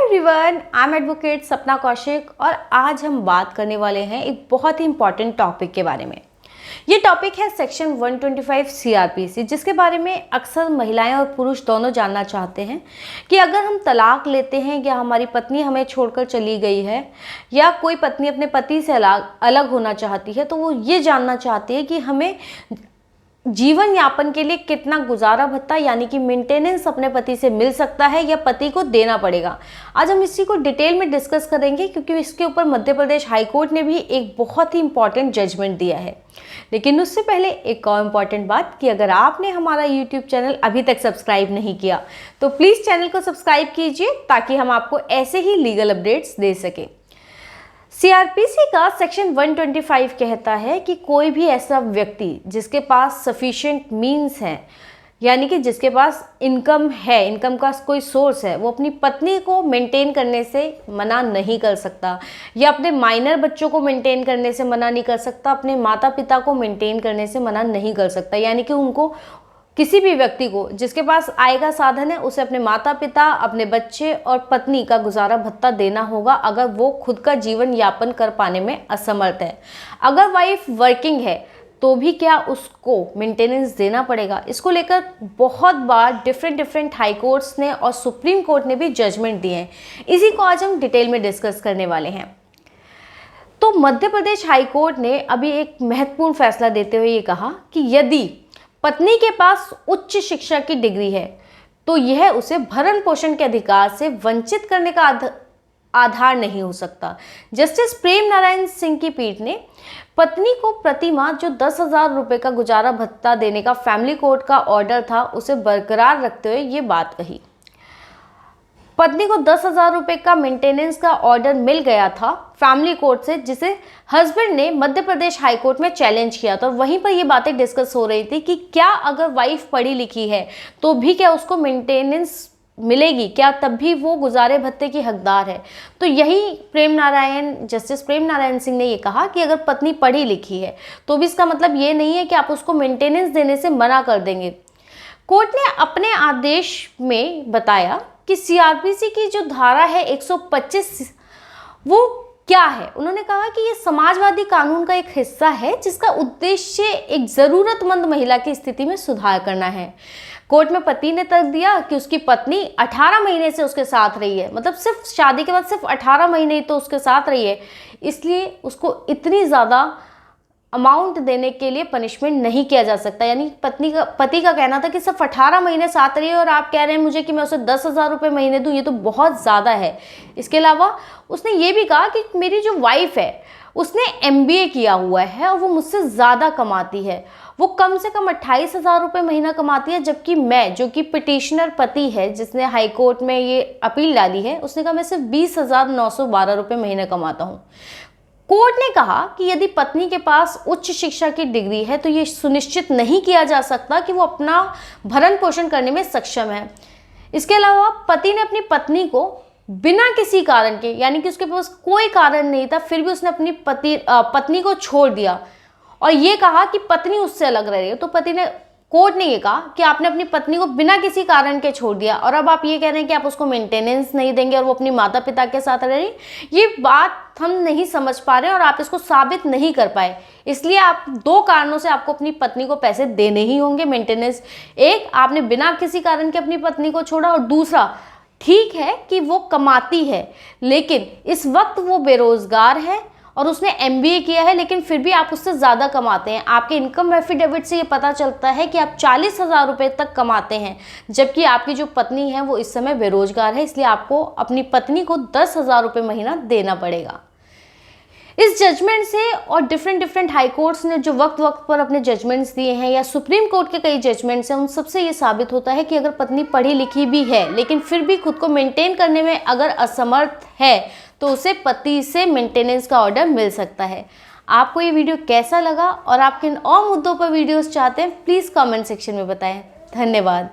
Everyone, I am advocate सपना कौशिक और आज हम बात करने वाले हैं एक बहुत ही इंपॉर्टेंट टॉपिक के बारे में। ये टॉपिक है सेक्शन 125 सीआरपीसी, जिसके बारे में अक्सर महिलाएं और पुरुष दोनों जानना चाहते हैं कि अगर हम तलाक लेते हैं या हमारी पत्नी हमें छोड़कर चली गई है या कोई पत्नी अपने पति से अलग होना चाहती है, तो वो ये जानना चाहती है कि हमें जीवन यापन के लिए कितना गुजारा भत्ता यानी कि मेंटेनेंस अपने पति से मिल सकता है या पति को देना पड़ेगा। आज हम इसी को डिटेल में डिस्कस करेंगे क्योंकि इसके ऊपर मध्य प्रदेश हाई कोर्ट ने भी एक बहुत ही इंपॉर्टेंट जजमेंट दिया है। लेकिन उससे पहले एक और इम्पॉर्टेंट बात कि अगर आपने हमारा यूट्यूब चैनल अभी तक सब्सक्राइब नहीं किया तो प्लीज़ चैनल को सब्सक्राइब कीजिए ताकि हम आपको ऐसे ही लीगल अपडेट्स दे सकें। सीआरपीसी का सेक्शन 125 कहता है कि कोई भी ऐसा व्यक्ति जिसके पास सफिशिएंट मीन्स हैं यानी कि जिसके पास इनकम है, इनकम का कोई सोर्स है, वो अपनी पत्नी को मेंटेन करने से मना नहीं कर सकता या अपने माइनर बच्चों को मेंटेन करने से मना नहीं कर सकता, अपने माता पिता को मेंटेन करने से मना नहीं कर सकता। यानी कि उनको किसी भी व्यक्ति को जिसके पास आय का साधन है उसे अपने माता पिता, अपने बच्चे और पत्नी का गुजारा भत्ता देना होगा अगर वो खुद का जीवन यापन कर पाने में असमर्थ है। अगर वाइफ वर्किंग है तो भी क्या उसको मेंटेनेंस देना पड़ेगा। इसको लेकर बहुत बार डिफरेंट हाई कोर्ट्स ने और सुप्रीम कोर्ट ने भी जजमेंट दिए हैं। इसी को आज हम डिटेल में डिस्कस करने वाले हैं। तो मध्य प्रदेश हाई कोर्ट ने अभी एक महत्वपूर्ण फैसला देते हुए ये कहा कि यदि पत्नी के पास उच्च शिक्षा की डिग्री है तो यह उसे भरण पोषण के अधिकार से वंचित करने का आधार नहीं हो सकता। जस्टिस प्रेम नारायण सिंह की पीठ ने पत्नी को प्रति माह जो 10,000 रुपये का गुजारा भत्ता देने का फैमिली कोर्ट का ऑर्डर था उसे बरकरार रखते हुए ये बात कही। पत्नी को 10,000 रुपये का मेंटेनेंस का ऑर्डर मिल गया था फैमिली कोर्ट से, जिसे हस्बैंड ने मध्य प्रदेश हाई कोर्ट में चैलेंज किया था। और वहीं पर ये बातें डिस्कस हो रही थी कि क्या अगर वाइफ पढ़ी लिखी है तो भी क्या उसको मेंटेनेंस मिलेगी, क्या तब भी वो गुजारे भत्ते की हकदार है। तो यही जस्टिस प्रेम नारायण सिंह ने ये कहा कि अगर पत्नी पढ़ी लिखी है तो भी इसका मतलब ये नहीं है कि आप उसको मेंटेनेंस देने से मना कर देंगे। कोर्ट ने अपने आदेश में बताया कि सीआरपीसी की जो धारा है 125 वो क्या है। उन्होंने कहा कि ये समाजवादी कानून का एक हिस्सा है जिसका उद्देश्य एक ज़रूरतमंद महिला की स्थिति में सुधार करना है। कोर्ट में पति ने तर्क दिया कि उसकी पत्नी 18 महीने से उसके साथ रही है, मतलब सिर्फ शादी के बाद सिर्फ 18 महीने ही तो उसके साथ रही है, इसलिए उसको इतनी ज़्यादा अमाउंट देने के लिए पनिशमेंट नहीं किया जा सकता। यानी पति का कहना था कि सिर्फ 18 महीने साथ रही है और आप कह रहे हैं मुझे कि मैं उसे 10,000 रुपये महीने दूं, ये तो बहुत ज़्यादा है। इसके अलावा उसने ये भी कहा कि मेरी जो वाइफ है उसने MBA किया हुआ है और वो मुझसे ज़्यादा कमाती है, वो कम से कम 28,000 रुपये महीना कमाती है, जबकि मैं जो कि पिटिशनर पति है जिसने हाई कोर्ट में ये अपील डाली है उसने कहा मैं सिर्फ 20,912 रुपये महीने कमाता हूँ। कोर्ट ने कहा कि यदि पत्नी के पास उच्च शिक्षा की डिग्री है तो ये सुनिश्चित नहीं किया जा सकता कि वो अपना भरण पोषण करने में सक्षम है। इसके अलावा पति ने अपनी पत्नी को बिना किसी कारण के, यानी कि उसके पास कोई कारण नहीं था, फिर भी उसने अपनी पत्नी को छोड़ दिया और ये कहा कि पत्नी उससे अलग रह रही है। तो कोर्ट ने ये कहा कि आपने अपनी पत्नी को बिना किसी कारण के छोड़ दिया और अब आप ये कह रहे हैं कि आप उसको मेंटेनेंस नहीं देंगे और वो अपनी माता पिता के साथ रह रही। ये बात हम नहीं समझ पा रहे और आप इसको साबित नहीं कर पाए, इसलिए आप 2 कारणों से आपको अपनी पत्नी को पैसे देने ही होंगे मेंटेनेंस। एक, आपने बिना किसी कारण के अपनी पत्नी को छोड़ा, और दूसरा, ठीक है कि वो कमाती है लेकिन इस वक्त वो बेरोजगार है और उसने MBA किया है लेकिन फिर भी आप उससे ज़्यादा कमाते हैं। आपके इनकम एफिडेविट से ये पता चलता है कि आप 40,000 रुपये तक कमाते हैं, जबकि आपकी जो पत्नी है वो इस समय बेरोजगार है, इसलिए आपको अपनी पत्नी को 10,000 रुपये महीना देना पड़ेगा। इस जजमेंट से और डिफरेंट हाई कोर्ट्स ने जो वक्त पर अपने जजमेंट्स दिए हैं या सुप्रीम कोर्ट के कई जजमेंट्स हैं, उन सबसे ये साबित होता है कि अगर पत्नी पढ़ी लिखी भी है लेकिन फिर भी खुद को मेंटेन करने में अगर असमर्थ है तो उसे पति से मेंटेनेंस का ऑर्डर मिल सकता है। आपको ये वीडियो कैसा लगा और आप किन और मुद्दों पर वीडियोस चाहते हैं प्लीज़ कमेंट सेक्शन में बताएं। धन्यवाद।